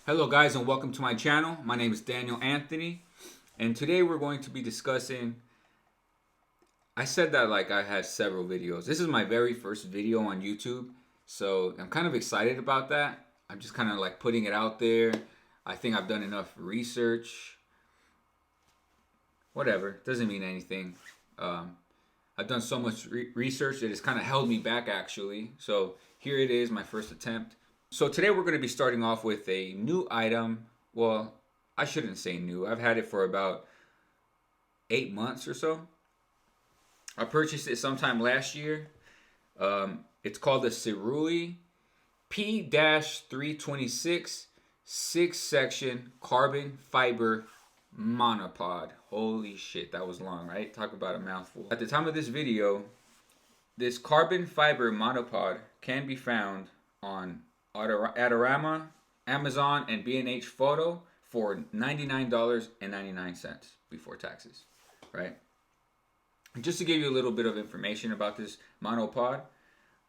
Hello guys and welcome to my channel. My name is Daniel Anthony and today we're going to be discussing, I said that like I had several videos. This is my very first video on YouTube, so I'm kind of excited about that. I'm just kind of like putting it out there. I think I've done enough research. Whatever, doesn't mean anything. I've done so much research that it's kind of held me back actually. So here it is, my first attempt. So today we're going to be starting off with a new item. Well, I shouldn't say new. I've had it for about 8 months or so. I purchased it sometime last year. It's called the Sirui P-326 6-section carbon fiber monopod. Holy shit, that was long, right? Talk about a mouthful. At the time of this video, this carbon fiber monopod can be found on Adorama, Amazon, and B&H Photo for $99.99 before taxes, right? And just to give you a little bit of information about this monopod,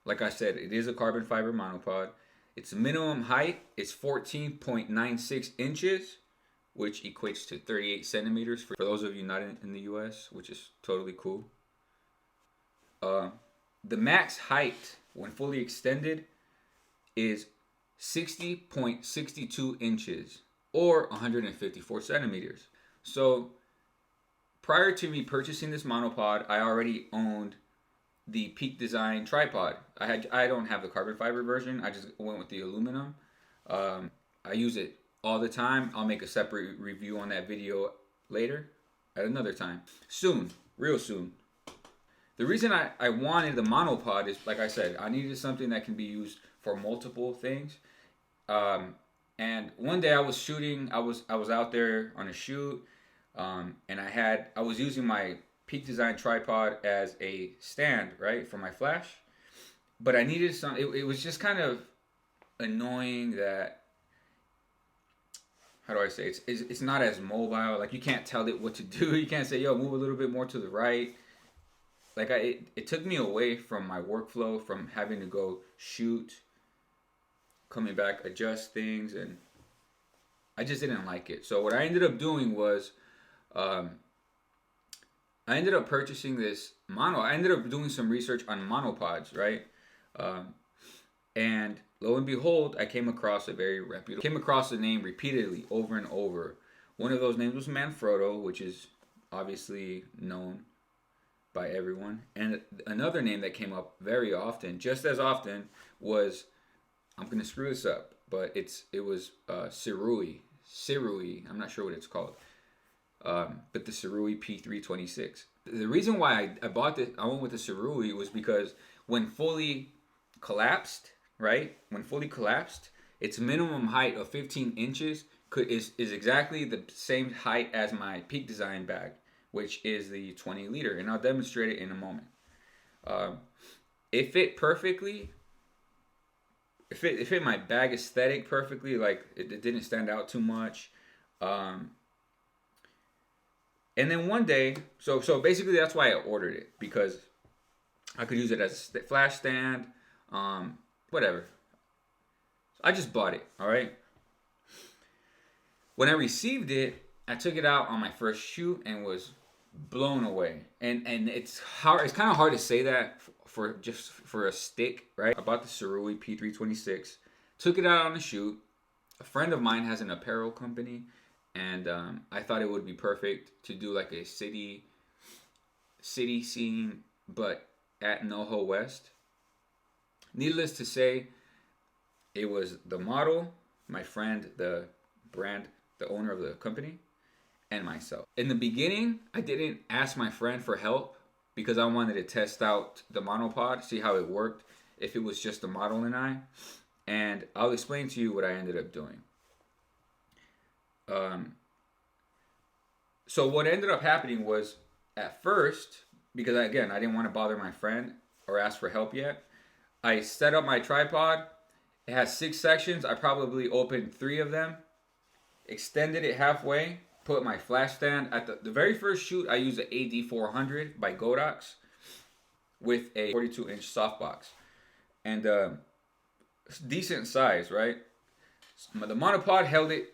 like I said, it is a carbon fiber monopod. Its minimum height is 14.96 inches, which equates to 38 centimeters for those of you not in the US, which is totally cool. The max height when fully extended is 60.62 inches or 154 centimeters. So prior to me purchasing this monopod, I already owned the Peak Design tripod. I don't have the carbon fiber version. I just went with the aluminum. I use it all the time. I'll make a separate review on that video later at another time. Soon, real soon. The reason I wanted the monopod is, like I said, I needed something that can be used for multiple things. And one day I was shooting, I was out there on a shoot, and I was using my Peak Design tripod as a stand, right, for my flash. But I needed some, it was just kind of annoying that, how do I say, it's not as mobile. Like, you can't tell it what to do. You can't say, yo, move a little bit more to the right. Like, it took me away from my workflow, from having to go shoot, coming back, adjust things, and I just didn't like it. So what I ended up doing was, I ended up purchasing this I ended up doing some research on monopods, right? And lo and behold, I came across the name repeatedly over and over. One of those names was Manfrotto, which is obviously known by everyone. And another name that came up very often, just as often, was, I'm going to screw this up, but it was Sirui. I'm not sure what it's called. But the Sirui P326. The reason why I bought this, I went with the Sirui, was because when fully collapsed, right? When fully collapsed, its minimum height of 15 inches is exactly the same height as my Peak Design bag, which is the 20 liter, and I'll demonstrate it in a moment. It fit perfectly. It fit my bag aesthetic perfectly. Like, it didn't stand out too much. And then one day, so basically that's why I ordered it, because I could use it as a flash stand, whatever. I just bought it, all right? When I received it, I took it out on my first shoot and was blown away. And it's kind of hard to say that for a stick, right? I bought the Sirui P326, took it out on a shoot. A friend of mine has an apparel company, and I thought it would be perfect to do like a city scene, but at NoHo West. Needless to say, it was the model, my friend, the owner of the company, and myself. In the beginning, I didn't ask my friend for help because I wanted to test out the monopod, see how it worked, if it was just the model and I. And I'll explain to you what I ended up doing. So what ended up happening was, at first, because I didn't want to bother my friend or ask for help yet, I set up my tripod. It has 6 sections. I probably opened 3 of them, extended it halfway, put my flash stand. At the very first shoot, I used an AD400 by Godox with a 42-inch softbox. And decent size, right? The monopod held it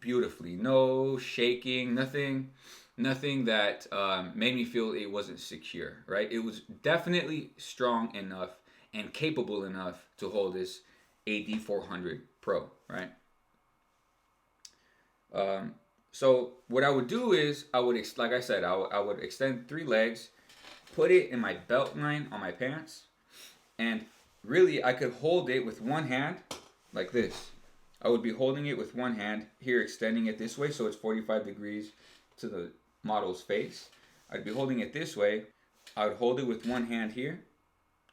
beautifully. No shaking, nothing that made me feel it wasn't secure. Right? It was definitely strong enough and capable enough to hold this AD400 Pro. Right? So what I would do is like I said, I would extend 3 legs, put it in my belt line on my pants, and really I could hold it with one hand like this. I would be holding it with one hand here, extending it this way so it's 45 degrees to the model's face. I'd be holding it this way. I would hold it with one hand here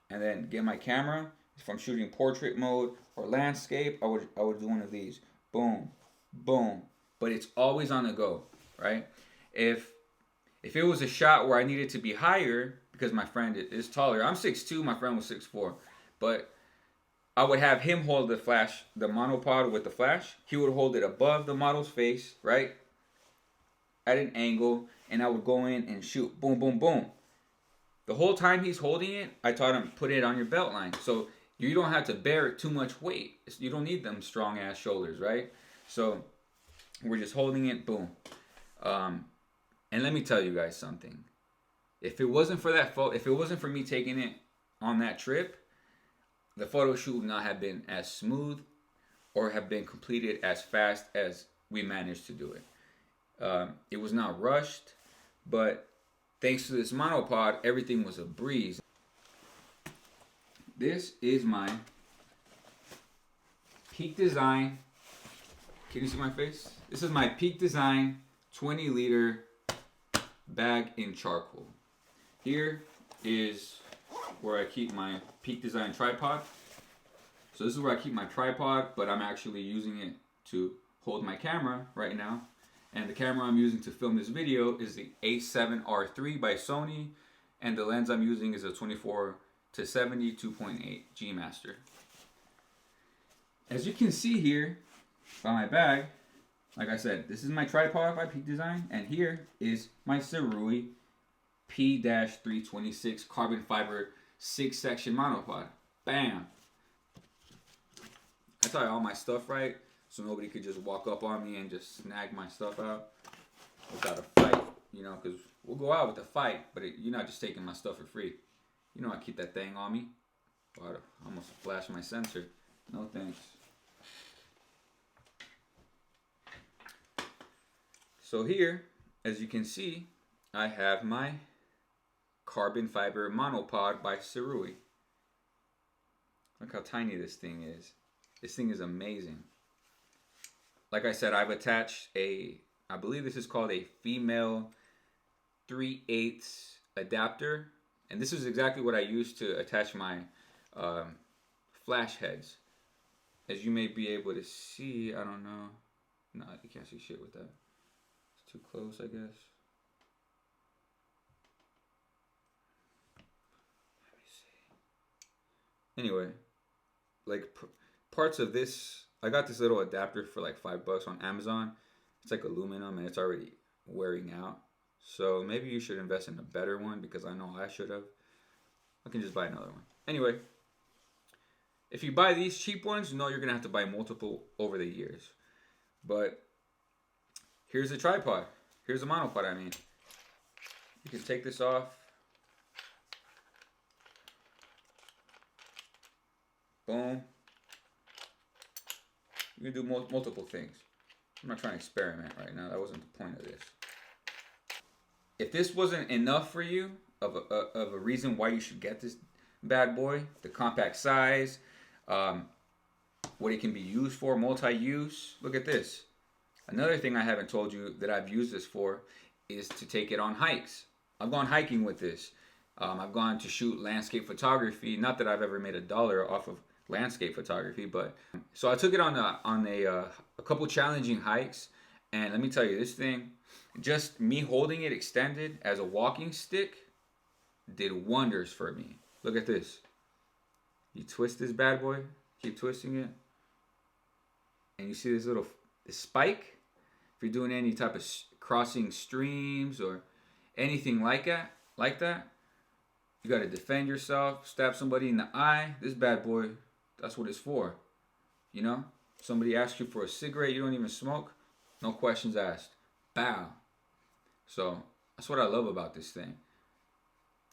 and then get my camera. If I'm shooting portrait mode or landscape, I would do one of these. Boom, boom. But it's always on the go, right? If it was a shot where I needed to be higher because my friend is taller. I'm 6'2", my friend was 6'4", but I would have him hold the flash, the monopod with the flash. He would hold it above the model's face, right? At an angle, and I would go in and shoot. Boom, boom, boom. The whole time he's holding it, I taught him, put it on your belt line. So you don't have to bear too much weight. You don't need them strong ass shoulders, right? So we're just holding it, boom. And let me tell you guys something. If it wasn't for that if it wasn't for me taking it on that trip, the photo shoot would not have been as smooth or have been completed as fast as we managed to do it. It was not rushed, but thanks to this monopod, everything was a breeze. This is my Peak Design. Can you see my face? This is my Peak Design 20-liter bag in charcoal. Here is where I keep my Peak Design tripod. So this is where I keep my tripod, but I'm actually using it to hold my camera right now. And the camera I'm using to film this video is the A7R3 by Sony, and the lens I'm using is a 24 to 70 2.8 G Master. As you can see here by my bag, like I said, this is my tripod by Peak Design, and here is my Cerui P-326 carbon fiber 6-section monopod. Bam! I tie all my stuff right so nobody could just walk up on me and just snag my stuff out without a fight, you know, because we'll go out with a fight, but you're not just taking my stuff for free. You know I keep that thing on me. Oh, I almost flashed my sensor. No thanks. So here, as you can see, I have my carbon fiber monopod by Cerui. Look how tiny this thing is. This thing is amazing. Like I said, I've attached I believe this is called a female 3/8 adapter. And this is exactly what I used to attach my flash heads. As you may be able to see, I don't know. No, you can't see shit with that. It's too close, I guess. Let me see. Anyway, like parts of this, I got this little adapter for like $5 on Amazon. It's like aluminum and it's already wearing out. So maybe you should invest in a better one, because I know I should have. I can just buy another one. Anyway, if you buy these cheap ones, you know you're going to have to buy multiple over the years. But here's the tripod. Here's the monopod, I mean. You can take this off. Boom. You can do multiple things. I'm not trying to experiment right now. That wasn't the point of this. If this wasn't enough for you of a reason why you should get this bad boy, the compact size, what it can be used for, multi-use, look at this. Another thing I haven't told you that I've used this for is to take it on hikes. I've gone hiking with this. I've gone to shoot landscape photography. Not that I've ever made $1 off of landscape photography, but so I took it on a couple challenging hikes, and let me tell you, this thing, just me holding it extended as a walking stick, did wonders for me. Look at this. You twist this bad boy, keep twisting it, and you see this spike. If you're doing any type of crossing streams or anything like that, you got to defend yourself, stab somebody in the eye. This bad boy, that's what it's for, you know? Somebody asks you for a cigarette you don't even smoke, no questions asked. Bow. So that's what I love about this thing.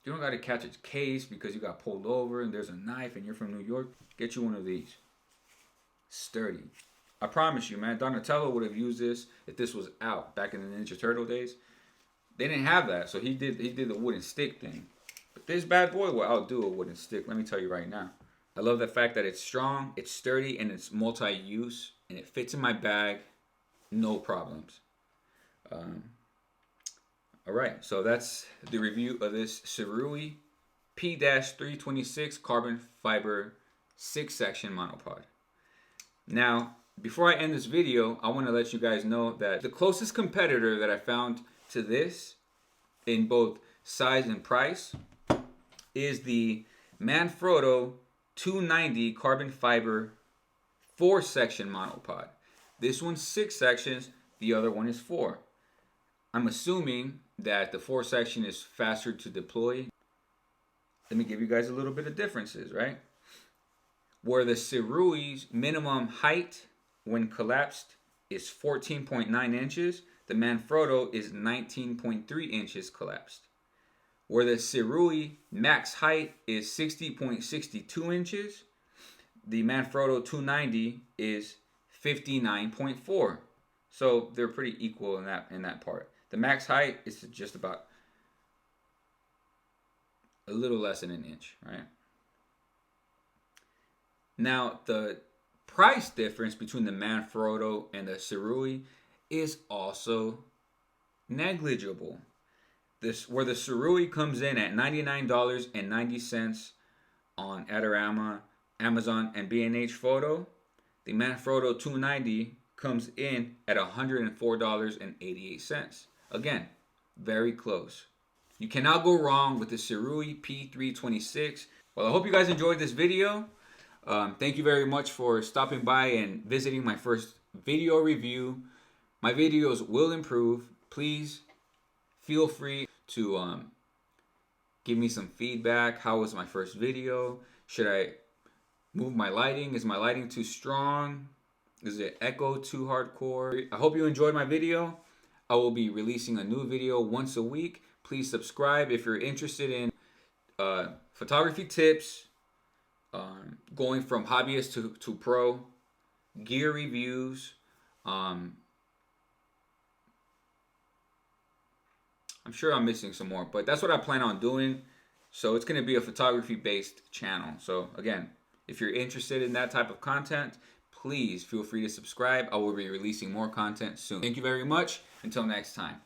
You don't got to catch a case because you got pulled over and there's a knife and you're from New York. Get you one of these. Sturdy. I promise you, man. Donatello would have used this if this was out back in the Ninja Turtle days. They didn't have that, so he did the wooden stick thing. But this bad boy will outdo a wooden stick. Let me tell you right now. I love the fact that it's strong, it's sturdy, and it's multi-use, and it fits in my bag, no problems. All right, so that's the review of this Sirui P-326 carbon fiber 6-section monopod. Now, before I end this video, I want to let you guys know that the closest competitor that I found to this in both size and price is the Manfrotto 290 carbon fiber 4-section monopod. This one's 6 sections, the other one is 4. I'm assuming that the 4-section is faster to deploy. Let me give you guys a little bit of differences, right? Where the Sirui's minimum height when collapsed is 14.9 inches, the Manfrotto is 19.3 inches collapsed. Where the Sirui max height is 60.62 inches, the Manfrotto 290 is 59.4. So they're pretty equal in that part. The max height is just about a little less than an inch, right? Now, the price difference between the Manfrotto and the Sirui is also negligible. Where the Sirui comes in at $99.90 on Adorama, Amazon, and B&H Photo, the Manfrotto 290 comes in at $104.88. Again, very close. You cannot go wrong with the Sirui P326. Well, I hope you guys enjoyed this video. Thank you very much for stopping by and visiting my first video review. My videos will improve. Please feel free to give me some feedback. How was my first video? Should I move my lighting? Is my lighting too strong? Is it echo too hardcore? I hope you enjoyed my video. I will be releasing a new video once a week. Please subscribe if you're interested in photography tips, going from hobbyist to pro, gear reviews. I'm sure I'm missing some more, but that's what I plan on doing. So it's going to be a photography-based channel. So again, if you're interested in that type of content, please feel free to subscribe. I will be releasing more content soon. Thank you very much. Until next time.